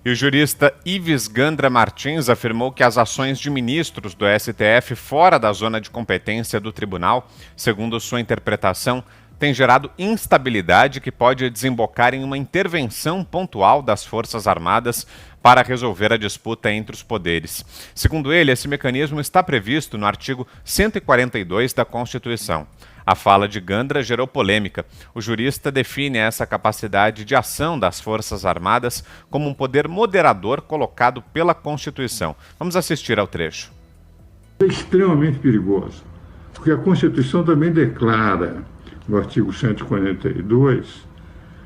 E o jurista Ives Gandra Martins afirmou que as ações de ministros do STF fora da zona de competência do tribunal, segundo sua interpretação, têm gerado instabilidade que pode desembocar em uma intervenção pontual das Forças Armadas para resolver a disputa entre os poderes. Segundo ele, esse mecanismo está previsto no artigo 142 da Constituição. A fala de Gandra gerou polêmica. O jurista define essa capacidade de ação das Forças Armadas como um poder moderador colocado pela Constituição. Vamos assistir ao trecho. É extremamente perigoso, porque a Constituição também declara, no artigo 142,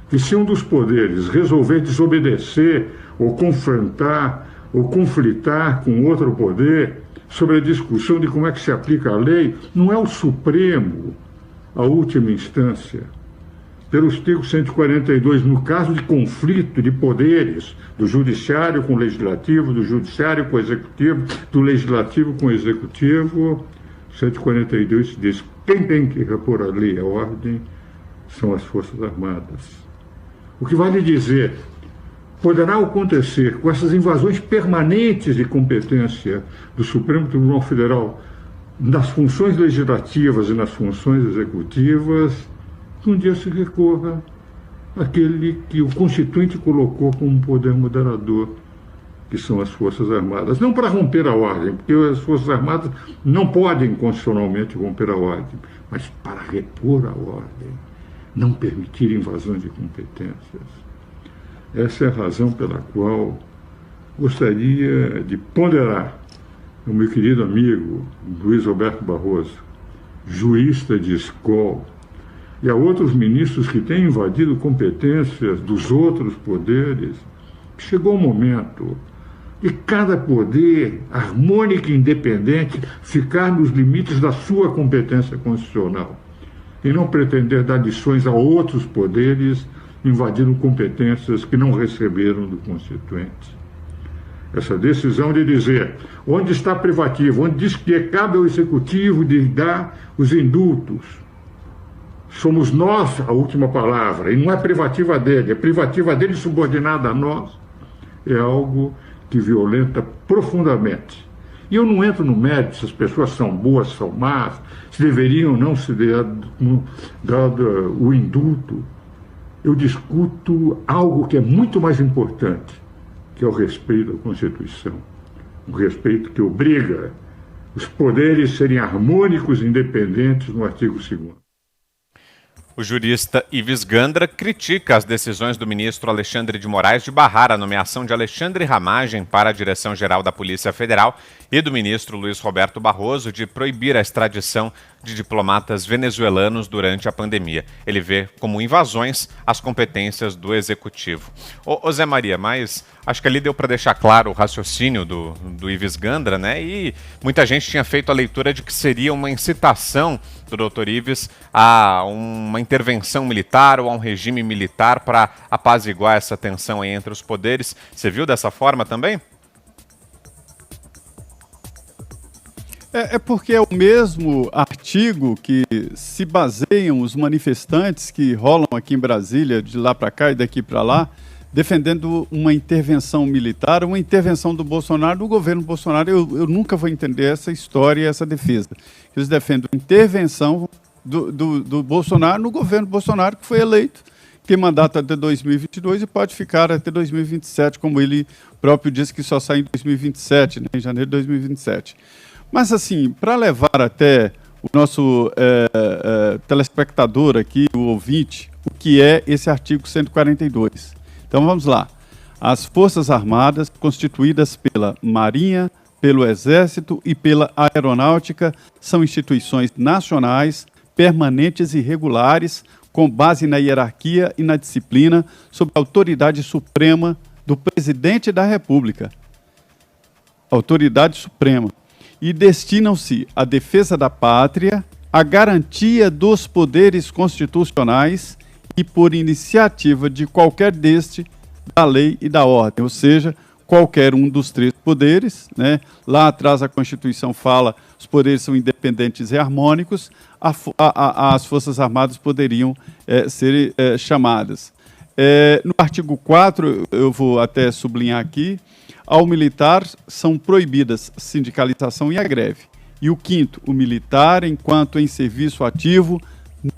que se um dos poderes resolver desobedecer ou confrontar ou conflitar com outro poder sobre a discussão de como é que se aplica a lei, não é o Supremo a última instância. Pelo artigo 142, no caso de conflito de poderes do Judiciário com o Legislativo, do Judiciário com o Executivo, do Legislativo com o Executivo, 142 diz: quem tem que repor a lei e a ordem são as Forças Armadas. O que vale dizer, poderá acontecer com essas invasões permanentes de competência do Supremo Tribunal Federal nas funções legislativas e nas funções executivas, que um dia se recorra àquele que o Constituinte colocou como poder moderador, que são as Forças Armadas. Não para romper a ordem, porque as Forças Armadas não podem constitucionalmente romper a ordem, mas para repor a ordem, não permitir invasões de competências. Essa é a razão pela qual gostaria de ponderar o meu querido amigo Luiz Roberto Barroso, jurista de escola, e a outros ministros que têm invadido competências dos outros poderes, chegou o momento de cada poder, harmônico e independente, ficar nos limites da sua competência constitucional e não pretender dar lições a outros poderes invadindo competências que não receberam do Constituinte. Essa decisão de dizer onde está privativo, onde diz que cabe ao Executivo de dar os indultos, somos nós a última palavra, e não é privativa dele, é privativa dele subordinada a nós, é algo que violenta profundamente. E eu não entro no mérito se as pessoas são boas, são más, se deveriam ou não se dado o indulto. Eu discuto algo que é muito mais importante, que é o respeito à Constituição. Um respeito que obriga os poderes a serem harmônicos e independentes no artigo 2º. O jurista Ives Gandra critica as decisões do ministro Alexandre de Moraes de barrar a nomeação de Alexandre Ramagem para a Direção-Geral da Polícia Federal e do ministro Luiz Roberto Barroso de proibir a extradição de diplomatas venezuelanos durante a pandemia. Ele vê como invasões as competências do Executivo. Ô Zé Maria, mas acho que ali deu para deixar claro o raciocínio do Ives Gandra, né? E muita gente tinha feito a leitura de que seria uma incitação do doutor Ives a uma intervenção militar ou a um regime militar para apaziguar essa tensão aí entre os poderes. Você viu dessa forma também? É porque é o mesmo artigo que se baseiam os manifestantes que rolam aqui em Brasília, de lá para cá e daqui para lá, defendendo uma intervenção militar, uma intervenção do Bolsonaro, do governo Bolsonaro. Eu nunca vou entender essa história e essa defesa. Eles defendem intervenção do Bolsonaro no governo Bolsonaro, que foi eleito, tem mandato até 2022 e pode ficar até 2027, como ele próprio disse que só sai em 2027, né, em janeiro de 2027. Mas, assim, para levar até o nosso telespectador aqui, o ouvinte, o que é esse artigo 142. Então, vamos lá. As Forças Armadas, constituídas pela Marinha, pelo Exército e pela Aeronáutica, são instituições nacionais, permanentes e regulares, com base na hierarquia e na disciplina, sob a autoridade suprema do Presidente da República. Autoridade suprema. E destinam-se à defesa da pátria, à garantia dos poderes constitucionais e por iniciativa de qualquer deste, da lei e da ordem, ou seja, qualquer um dos três poderes, né? Lá atrás a Constituição fala os poderes são independentes e harmônicos, as Forças Armadas poderiam ser chamadas. No artigo 4, eu vou até sublinhar aqui, ao militar são proibidas a sindicalização e a greve. E o 5º, o militar, enquanto em serviço ativo,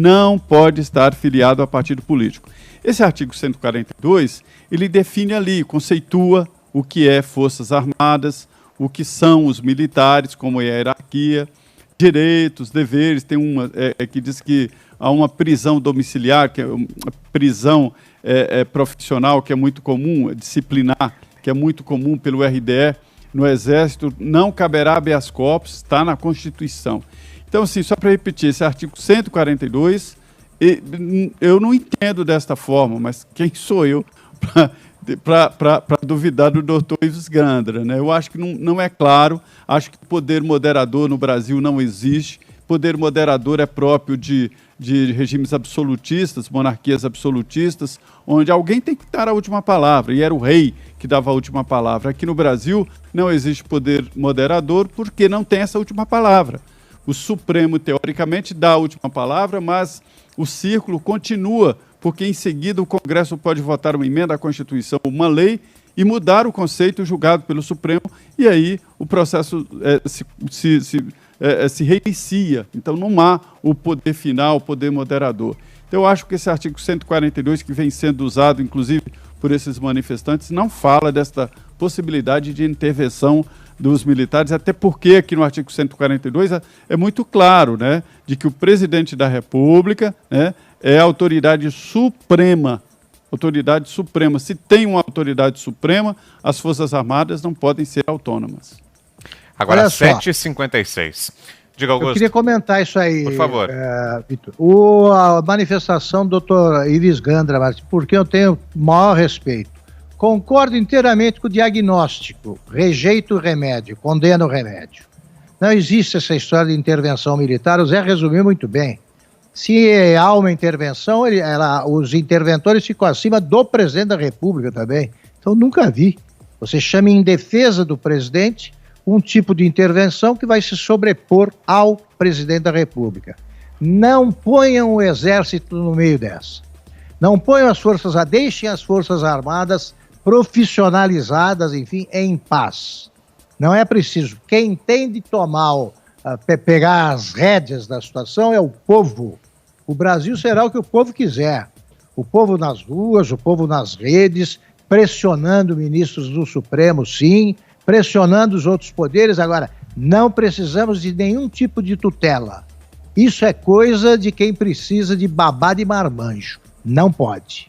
não pode estar filiado a partido político. Esse artigo 142, ele define ali, conceitua o que é Forças Armadas, o que são os militares, como é a hierarquia, direitos, deveres. Tem uma que diz que há uma prisão domiciliar, que é uma prisão profissional, que é muito comum, disciplinar, que é muito comum pelo RDE no Exército, não caberá habeas corpus, está na Constituição. Então, assim, só para repetir, esse artigo 142, eu não entendo desta forma, mas quem sou eu para duvidar do doutor Ives Gandra, né? Eu acho que não é claro, acho que poder moderador no Brasil não existe, poder moderador é próprio de regimes absolutistas, monarquias absolutistas, onde alguém tem que dar a última palavra, e era o rei que dava a última palavra. Aqui no Brasil não existe poder moderador porque não tem essa última palavra. O Supremo, teoricamente, dá a última palavra, mas o círculo continua, porque em seguida o Congresso pode votar uma emenda à Constituição, uma lei, e mudar o conceito julgado pelo Supremo, e aí o processo se reinicia. Então não há o poder final, o poder moderador. Então eu acho que esse artigo 142, que vem sendo usado, inclusive, por esses manifestantes, não fala desta possibilidade de intervenção dos militares, até porque aqui no artigo 142 é muito claro, né, de que o presidente da República, né, é a autoridade suprema. Autoridade suprema. Se tem uma autoridade suprema, as Forças Armadas não podem ser autônomas. Agora, 7h56. Diga, Augusto. Eu queria comentar isso aí, por favor, Vitor. A manifestação do Dr. Ives Gandra, porque eu tenho maior respeito. Concordo inteiramente com o diagnóstico. Rejeito o remédio, condeno o remédio. Não existe essa história de intervenção militar. O Zé resumiu muito bem. Se há uma intervenção, os interventores ficam acima do presidente da República também. Então, nunca vi. Você chama em defesa do presidente um tipo de intervenção que vai se sobrepor ao presidente da República. Não ponham o Exército no meio dessa. Não ponham deixem as Forças Armadas profissionalizadas, enfim, em paz. Não é preciso. Quem tem de pegar as rédeas da situação é o povo. O Brasil será o que o povo quiser. O povo nas ruas, o povo nas redes, pressionando ministros do Supremo, sim, pressionando os outros poderes. Agora, não precisamos de nenhum tipo de tutela. Isso é coisa de quem precisa de babá de marmanjo. Não pode.